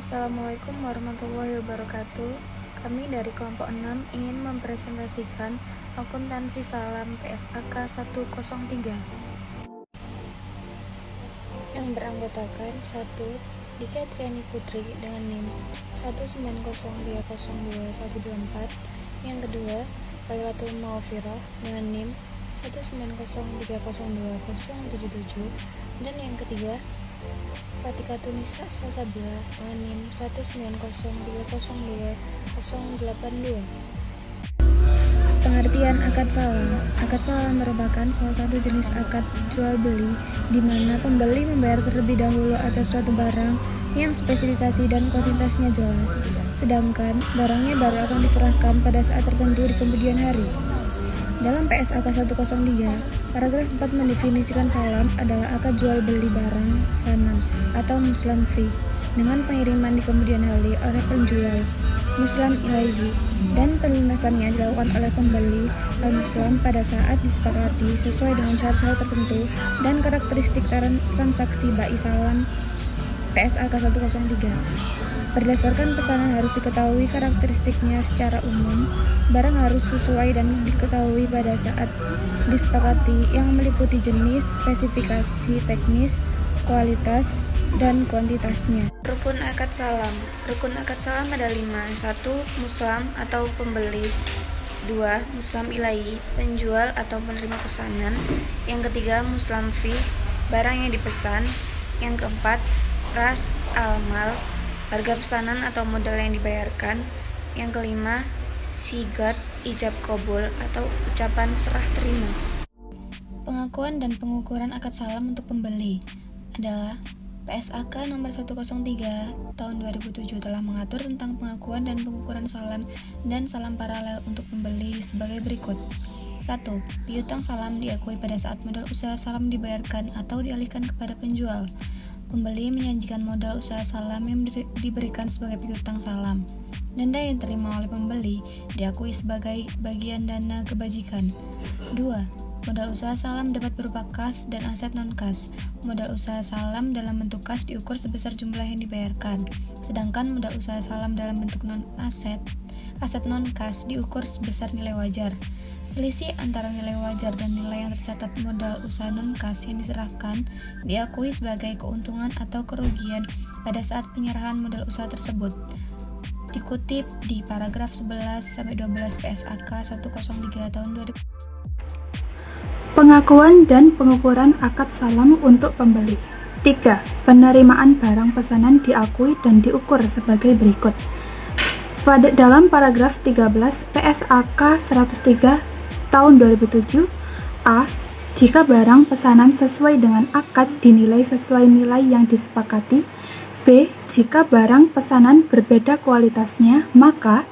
Assalamualaikum warahmatullahi wabarakatuh. Kami dari kelompok 6 ingin mempresentasikan akuntansi salam PSAK 103 yang beranggotakan 1. Dika Triani Putri dengan NIM 190202124. Yang kedua, Lailatul Maufirah dengan NIM 190302077. Dan yang ketiga, Fatika Tunisa Salsabila dengan NIM 190302082. Pengertian akad salam. Akad salam merupakan salah satu jenis akad jual beli di mana pembeli membayar terlebih dahulu atas suatu barang yang spesifikasi dan kuantitasnya jelas, sedangkan barangnya baru akan diserahkan pada saat tertentu di kemudian hari. Dalam PSAK 103, paragraf 4 mendefinisikan salam adalah akad jual beli barang pesanan atau muslam fee dengan pengiriman di kemudian hari oleh penjual muslam ilaihi dan pelunasannya dilakukan oleh pembeli al-muslam pada saat disepakati sesuai dengan syarat-syarat tertentu dan karakteristik transaksi bai salam PSAK 103. Berdasarkan pesanan harus diketahui karakteristiknya secara umum, barang harus sesuai dan diketahui pada saat disepakati yang meliputi jenis, spesifikasi teknis, kualitas, dan kuantitasnya. Rukun akad salam. Rukun akad salam ada 5. 1. Muslam atau pembeli. 2. Muslam ilaihi, penjual atau penerima pesanan. Yang ketiga, muslam fee, barang yang dipesan. Yang keempat, ras al-mal, harga pesanan atau modal yang dibayarkan. Yang kelima, sigat ijab qabul atau ucapan serah terima. Pengakuan dan pengukuran akad salam untuk pembeli adalah PSAK nomor 103 tahun 2007 telah mengatur tentang pengakuan dan pengukuran salam dan salam paralel untuk pembeli sebagai berikut. 1. Piutang salam diakui pada saat modal usaha salam dibayarkan atau dialihkan kepada penjual. Pembeli menjanjikan modal usaha salam yang diberikan sebagai piutang salam. Denda yang diterima oleh pembeli diakui sebagai bagian dana kebajikan. 2. Modal usaha salam dapat berupa kas dan aset non-kas. Modal usaha salam dalam bentuk kas diukur sebesar jumlah yang dibayarkan, sedangkan modal usaha salam dalam bentuk non-aset, aset non-kas diukur sebesar nilai wajar. Selisih antara nilai wajar dan nilai yang tercatat modal usaha non-kas yang diserahkan diakui sebagai keuntungan atau kerugian pada saat penyerahan modal usaha tersebut. Dikutip di paragraf 11-12 PSAK 103 tahun 2000. Pengakuan dan pengukuran akad salam untuk pembeli. 3. Penerimaan barang pesanan diakui dan diukur sebagai berikut. Dalam paragraf 13 PSAK 103 tahun 2007, A. Jika barang pesanan sesuai dengan akad dinilai sesuai nilai yang disepakati. B. Jika barang pesanan berbeda kualitasnya, maka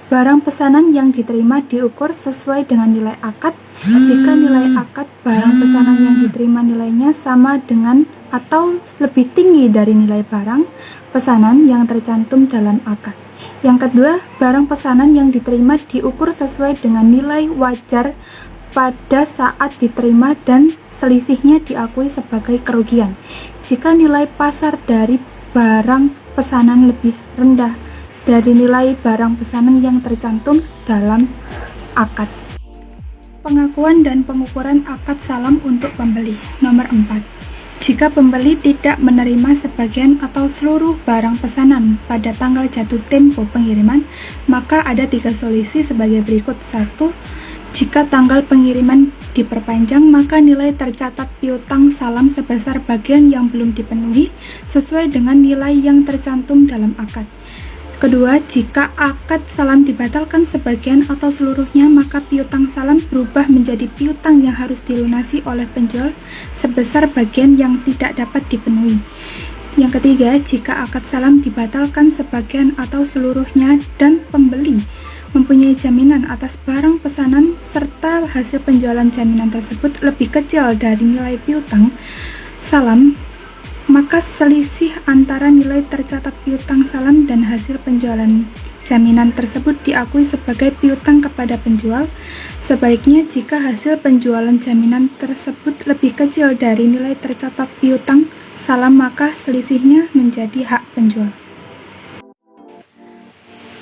barang pesanan yang diterima diukur sesuai dengan nilai akad. Jika nilai akad barang pesanan yang diterima nilainya sama dengan atau lebih tinggi dari nilai barang pesanan yang tercantum dalam akad. Yang kedua, barang pesanan yang diterima diukur sesuai dengan nilai wajar pada saat diterima dan selisihnya diakui sebagai kerugian. Jika nilai pasar dari barang pesanan lebih rendah dari nilai barang pesanan yang tercantum dalam akad. Pengakuan dan pengukuran akad salam untuk pembeli. Nomor 4. Jika pembeli tidak menerima sebagian atau seluruh barang pesanan pada tanggal jatuh tempo pengiriman, maka ada 3 solusi sebagai berikut. 1. Jika tanggal pengiriman diperpanjang, maka nilai tercatat piutang salam sebesar bagian yang belum dipenuhi sesuai dengan nilai yang tercantum dalam akad. Kedua, jika akad salam dibatalkan sebagian atau seluruhnya, maka piutang salam berubah menjadi piutang yang harus dilunasi oleh penjual sebesar bagian yang tidak dapat dipenuhi. Yang ketiga, jika akad salam dibatalkan sebagian atau seluruhnya dan pembeli mempunyai jaminan atas barang pesanan serta hasil penjualan jaminan tersebut lebih kecil dari nilai piutang salam, maka selisih antara nilai tercatat piutang salam dan hasil penjualan jaminan tersebut diakui sebagai piutang kepada penjual. Sebaliknya, jika hasil penjualan jaminan tersebut lebih kecil dari nilai tercatat piutang salam, maka selisihnya menjadi hak penjual.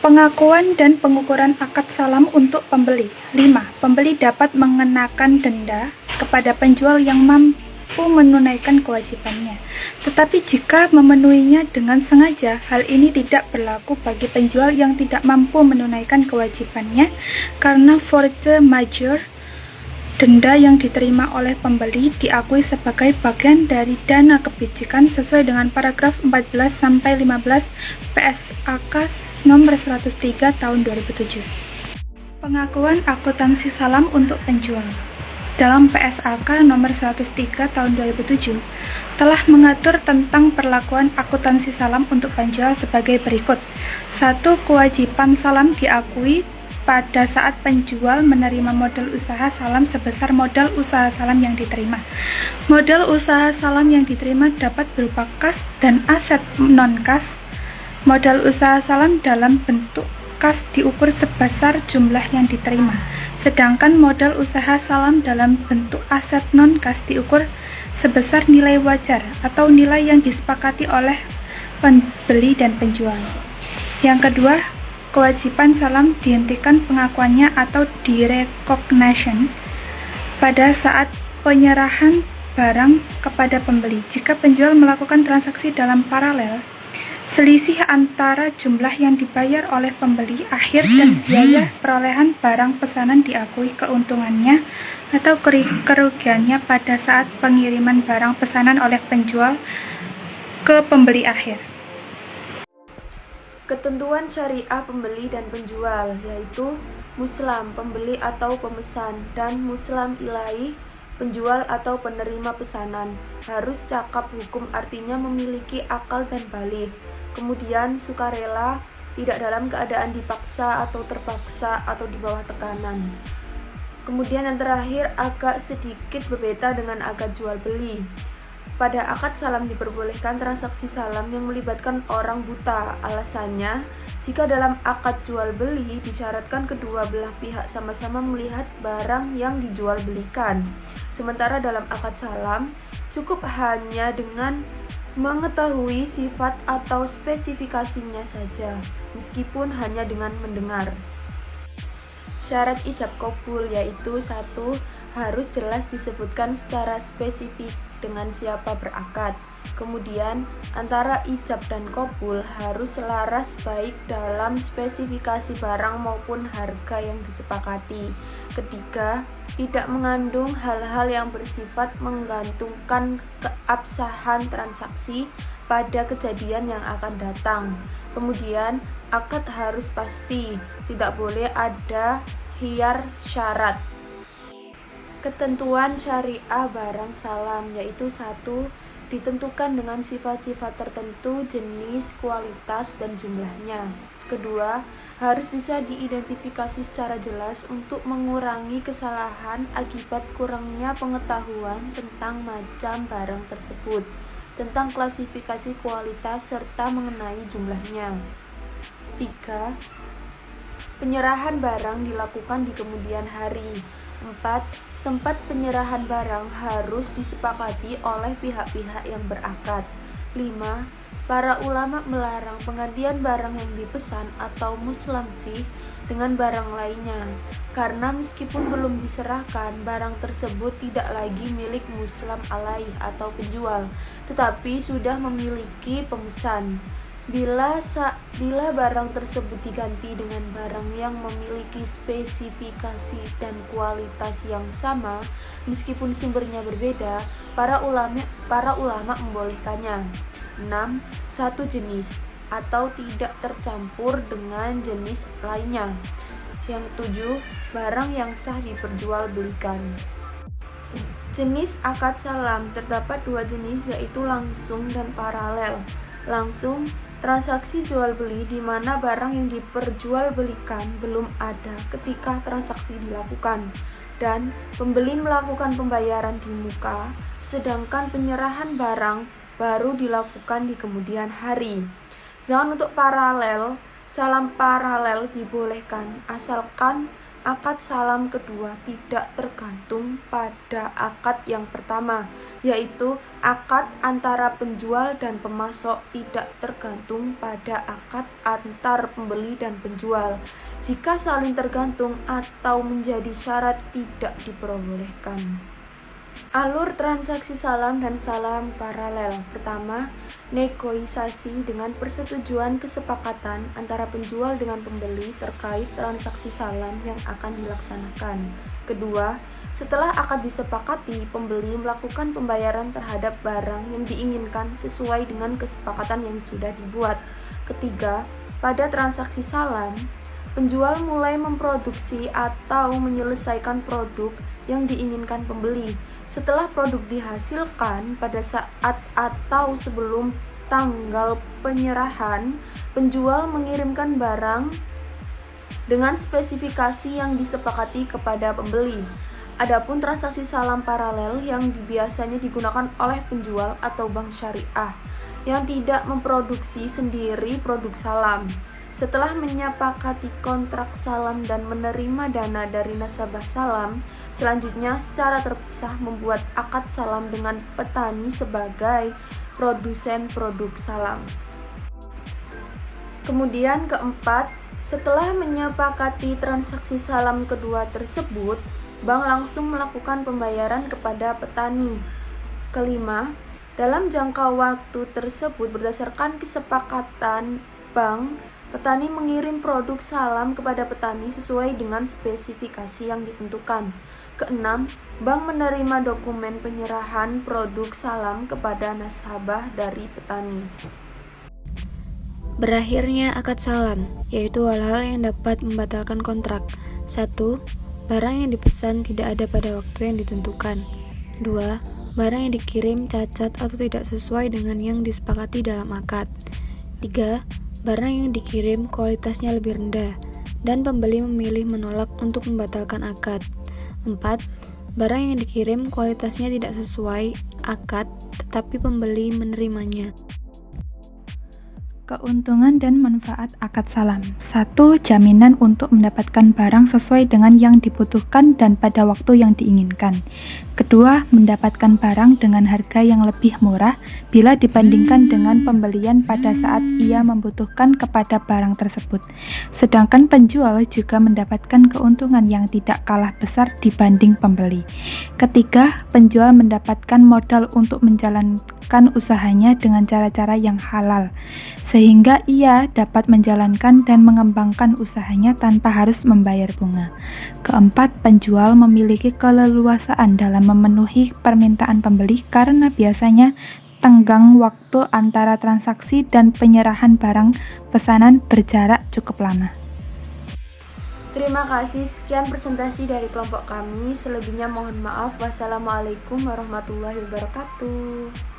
Pengakuan dan pengukuran akad salam untuk pembeli. 5. Pembeli dapat mengenakan denda kepada penjual yang mampu menunaikan kewajibannya. Tetapi jika memenuhinya dengan sengaja, hal ini tidak berlaku bagi penjual yang tidak mampu menunaikan kewajibannya karena force majeure. Denda yang diterima oleh pembeli diakui sebagai bagian dari dana kebijakan sesuai dengan paragraf 14-15 PSAK nomor 103 tahun 2007. Pengakuan akuntansi salam untuk penjual. Dalam PSAK nomor 103 tahun 2007 telah mengatur tentang perlakuan akuntansi salam untuk penjual sebagai berikut. 1. Kewajiban salam diakui pada saat penjual menerima modal usaha salam sebesar modal usaha salam yang diterima. Modal usaha salam yang diterima dapat berupa kas dan aset non-kas. Modal usaha salam dalam bentuk kas diukur sebesar jumlah yang diterima, sedangkan modal usaha salam dalam bentuk aset non-kas diukur sebesar nilai wajar atau nilai yang disepakati oleh pembeli dan penjual. Yang kedua, kewajiban salam dihentikan pengakuannya atau direcognition pada saat penyerahan barang kepada pembeli. Jika penjual melakukan transaksi dalam paralel, selisih antara jumlah yang dibayar oleh pembeli akhir dan biaya perolehan barang pesanan diakui keuntungannya atau kerugiannya pada saat pengiriman barang pesanan oleh penjual ke pembeli akhir. Ketentuan syariah pembeli dan penjual, yaitu muslam pembeli atau pemesan dan muslam ilahi penjual atau penerima pesanan, harus cakap hukum, artinya memiliki akal dan balik, kemudian sukarela, tidak dalam keadaan dipaksa atau terpaksa atau di bawah tekanan. Kemudian yang terakhir agak sedikit berbeda dengan akad jual beli. Pada akad salam diperbolehkan transaksi salam yang melibatkan orang buta. Alasannya, jika dalam akad jual beli disyaratkan kedua belah pihak sama-sama melihat barang yang dijual belikan. Sementara dalam akad salam, cukup hanya dengan mengetahui sifat atau spesifikasinya saja, meskipun hanya dengan mendengar. Syarat ijab qabul yaitu 1. Harus jelas disebutkan secara spesifik dengan siapa berakad. Kemudian, antara ijab dan qabul harus selaras baik dalam spesifikasi barang maupun harga yang disepakati. Ketiga, tidak mengandung hal-hal yang bersifat menggantungkan keabsahan transaksi pada kejadian yang akan datang. Kemudian, akad harus pasti, tidak boleh ada khiyar syarat. Ketentuan syariah barang salam yaitu 1. Ditentukan dengan sifat-sifat tertentu, jenis, kualitas, dan jumlahnya. Kedua, harus bisa diidentifikasi secara jelas untuk mengurangi kesalahan akibat kurangnya pengetahuan tentang macam barang tersebut, tentang klasifikasi kualitas, serta mengenai jumlahnya. 3. Penyerahan barang dilakukan di kemudian hari. 4. Tempat penyerahan barang harus disepakati oleh pihak-pihak yang berakad. 5. Para ulama melarang penggantian barang yang dipesan atau muslam fih dengan barang lainnya, karena meskipun belum diserahkan, barang tersebut tidak lagi milik muslam alaih atau penjual, tetapi sudah memiliki pemesan. Bila barang tersebut diganti dengan barang yang memiliki spesifikasi dan kualitas yang sama, meskipun sumbernya berbeda, para ulama membolehkannya. 6. Satu jenis atau tidak tercampur dengan jenis lainnya. Yang 7. Barang yang sah diperjualbelikan. Jenis akad salam terdapat 2 jenis, yaitu langsung dan paralel. Langsung, transaksi jual beli di mana barang yang diperjualbelikan belum ada ketika transaksi dilakukan dan pembeli melakukan pembayaran di muka, sedangkan penyerahan barang baru dilakukan di kemudian hari. Sedangkan untuk paralel, salam paralel dibolehkan asalkan akad salam kedua tidak tergantung pada akad yang pertama, yaitu akad antara penjual dan pemasok tidak tergantung pada akad antar pembeli dan penjual. Jika saling tergantung atau menjadi syarat tidak diperbolehkan. Alur transaksi salam dan salam paralel. Pertama, negosiasi dengan persetujuan kesepakatan antara penjual dengan pembeli terkait transaksi salam yang akan dilaksanakan. Kedua, setelah akad disepakati, pembeli melakukan pembayaran terhadap barang yang diinginkan sesuai dengan kesepakatan yang sudah dibuat. Ketiga, pada transaksi salam, penjual mulai memproduksi atau menyelesaikan produk yang diinginkan pembeli. Setelah produk dihasilkan pada saat atau sebelum tanggal penyerahan, penjual mengirimkan barang dengan spesifikasi yang disepakati kepada pembeli. Adapun transaksi salam paralel yang biasanya digunakan oleh penjual atau bank syariah yang tidak memproduksi sendiri produk salam. Setelah menyepakati kontrak salam dan menerima dana dari nasabah salam, selanjutnya secara terpisah membuat akad salam dengan petani sebagai produsen produk salam. Kemudian keempat, setelah menyepakati transaksi salam kedua tersebut, bank langsung melakukan pembayaran kepada petani. Kelima, dalam jangka waktu tersebut berdasarkan kesepakatan bank, petani mengirim produk salam kepada petani sesuai dengan spesifikasi yang ditentukan. Keenam, bank menerima dokumen penyerahan produk salam kepada nasabah dari petani. Berakhirnya akad salam, yaitu hal-hal yang dapat membatalkan kontrak. 1. Barang yang dipesan tidak ada pada waktu yang ditentukan. 2. Barang yang dikirim cacat atau tidak sesuai dengan yang disepakati dalam akad. 3. Barang yang dikirim kualitasnya lebih rendah, dan pembeli memilih menolak untuk membatalkan akad. 4. Barang yang dikirim kualitasnya tidak sesuai akad, tetapi pembeli menerimanya. Keuntungan dan manfaat akad salam. 1. Jaminan untuk mendapatkan barang sesuai dengan yang dibutuhkan dan pada waktu yang diinginkan. Kedua, mendapatkan barang dengan harga yang lebih murah bila dibandingkan dengan pembelian pada saat ia membutuhkan kepada barang tersebut. Sedangkan penjual juga mendapatkan keuntungan yang tidak kalah besar dibanding pembeli. Ketiga, penjual mendapatkan modal untuk menjalankan usahanya dengan cara-cara yang halal, sehingga ia dapat menjalankan dan mengembangkan usahanya tanpa harus membayar bunga. Keempat, penjual memiliki keleluasaan dalam memenuhi permintaan pembeli karena biasanya tenggang waktu antara transaksi dan penyerahan barang pesanan berjarak cukup lama. Terima kasih, sekian presentasi dari kelompok kami. Selebihnya mohon maaf. Wassalamualaikum warahmatullahi wabarakatuh.